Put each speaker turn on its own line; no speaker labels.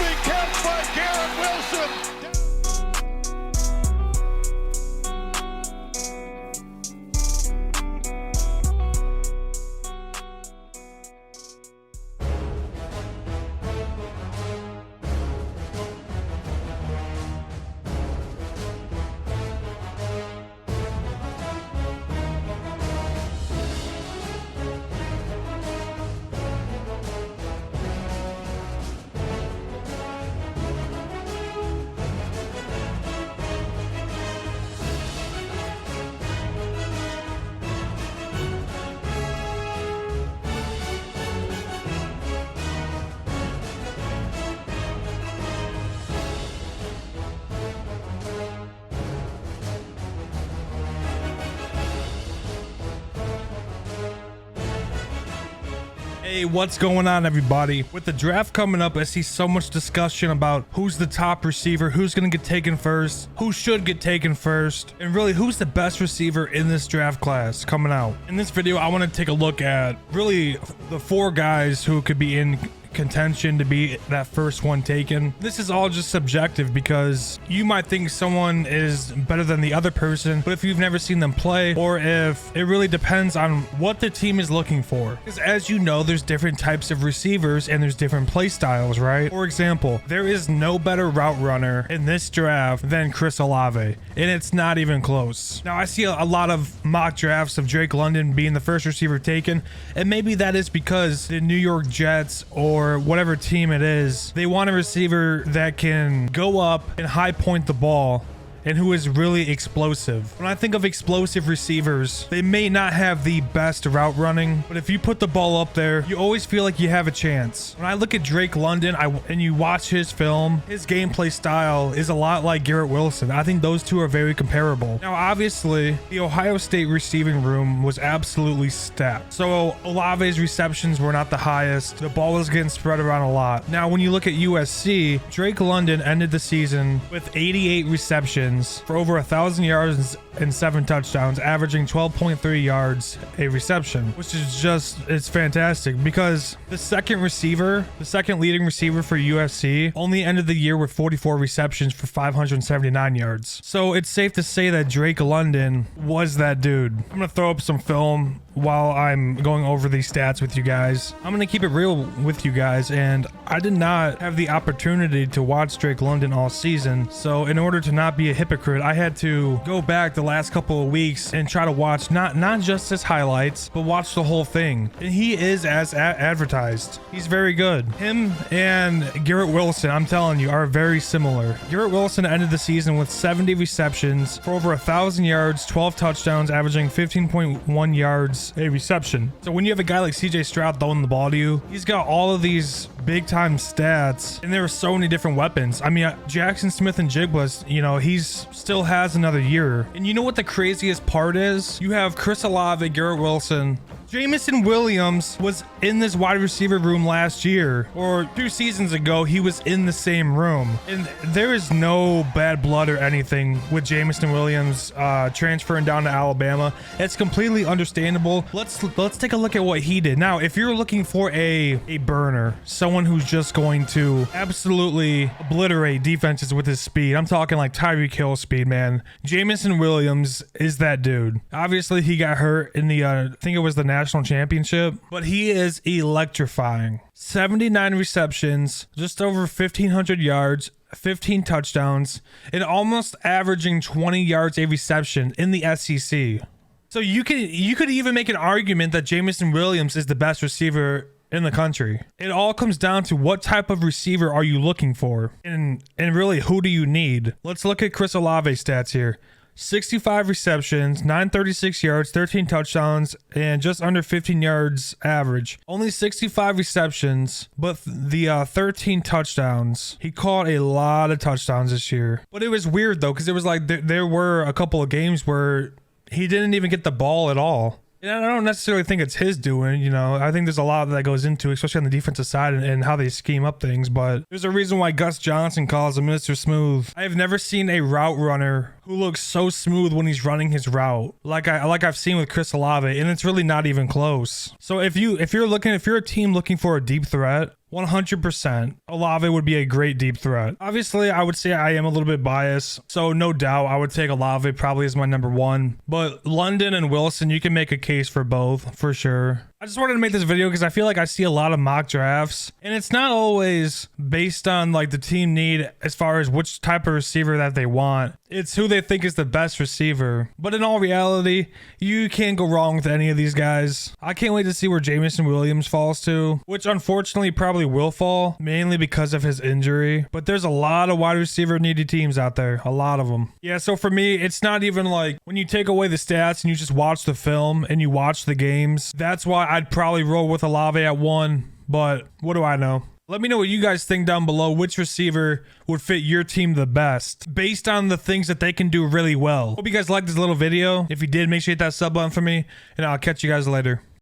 being kept by Garrett Wilson.
Hey, what's going on, everybody? With the draft coming up, I see so much discussion about who's the top receiver, who's going to get taken first, who should get taken first, and really who's the best receiver in this draft class coming out. In this video, I want to take a look at really the 4 guys who could be in contention to be that first one taken. This is all just subjective because you might think someone is better than the other person, but if you've never seen them play, or if it really depends on what the team is looking for. Because as you know, there's different types of receivers and there's different play styles, right? For example, there is no better route runner in this draft than Chris Olave, and it's not even close. Now, I see a lot of mock drafts of Drake London being the first receiver taken, and maybe that is because the New York Jets or whatever team it is, they want a receiver that can go up and high point the ball and who is really explosive. When I think of explosive receivers, they may not have the best route running, but if you put the ball up there, you always feel like you have a chance. When I look at Drake London and you watch his film, his gameplay style is a lot like Garrett Wilson. I think those two are very comparable. Now, obviously, the Ohio State receiving room was absolutely stacked. So Olave's receptions were not the highest. The ball was getting spread around a lot. Now, when you look at USC, Drake London ended the season with 88 receptions for over 1,000 yards and 7 touchdowns, averaging 12.3 yards a reception, which is just, it's fantastic because the second leading receiver for USC only ended the year with 44 receptions for 579 yards. So it's safe to say that Drake London was that dude. I'm gonna throw up some film while I'm going over these stats with you guys. I'm gonna keep it real with you guys, and I did not have the opportunity to watch Drake London all season, so in order to not be a hypocrite, I had to go back the last couple of weeks and try to watch not just his highlights, but watch the whole thing. And he is as advertised. He's very good. Him and Garrett Wilson, I'm telling you, are very similar. Garrett Wilson ended the season with 70 receptions for over 1,000 yards, 12 touchdowns, averaging 15.1 yards a reception. So when you have a guy like CJ Stroud throwing the ball to you, he's got all of these big time stats, and there are so many different weapons. I mean, Jackson Smith and Jigba's, you know, he's still has another year. And you know what the craziest part is? You have Chris Olave, Garrett Wilson, Jameson Williams was in this wide receiver room last year, or 2 seasons ago, he was in the same room. And there is no bad blood or anything with Jameson Williams transferring down to Alabama. It's completely understandable. Let's take a look at what he did. Now, if you're looking for a burner, someone who's just going to absolutely obliterate defenses with his speed, I'm talking like Tyreek Hill speed, man. Jameson Williams is that dude. Obviously, he got hurt in the, I think it was the national championship, but he is electrifying. 79 receptions, just over 1,500 yards, 15 touchdowns, and almost averaging 20 yards a reception in the SEC. So you could even make an argument that Jameson Williams is the best receiver in the country. It all comes down to what type of receiver are you looking for, and really, who do you need? Let's look at Chris Olave's stats here. 65 receptions, 936 yards, 13 touchdowns, and just under 15 yards average. Only 65 receptions, but the 13 touchdowns. He caught a lot of touchdowns this year. But it was weird though, because it was like there were a couple of games where he didn't even get the ball at all. And I don't necessarily think it's his doing, you know. I think there's a lot that goes into, especially on the defensive side and how they scheme up things. But there's a reason why Gus Johnson calls him Mr. Smooth. I have never seen a route runner who who looks so smooth when he's running his route, like I've seen with Chris Olave, and it's really not even close. So if you're a team looking for a deep threat, 100% Olave would be a great deep threat. Obviously, I would say I am a little bit biased, so no doubt I would take Olave probably as my number one. But London and Wilson, you can make a case for both, for sure. I just wanted to make this video because I feel like I see a lot of mock drafts, and it's not always based on like the team need as far as which type of receiver that they want. It's who they think is the best receiver. But in all reality, you can't go wrong with any of these guys. I can't wait to see where Jameson Williams falls to, which unfortunately probably will fall, mainly because of his injury. But there's a lot of wide receiver needy teams out there, a lot of them. Yeah, so for me, it's not even like when you take away the stats and you just watch the film and you watch the games. That's why I'd probably roll with Olave at 1, but what do I know? Let me know what you guys think down below. Which receiver would fit your team the best based on the things that they can do really well. Hope you guys liked this little video. If you did, make sure you hit that sub button for me, and I'll catch you guys later.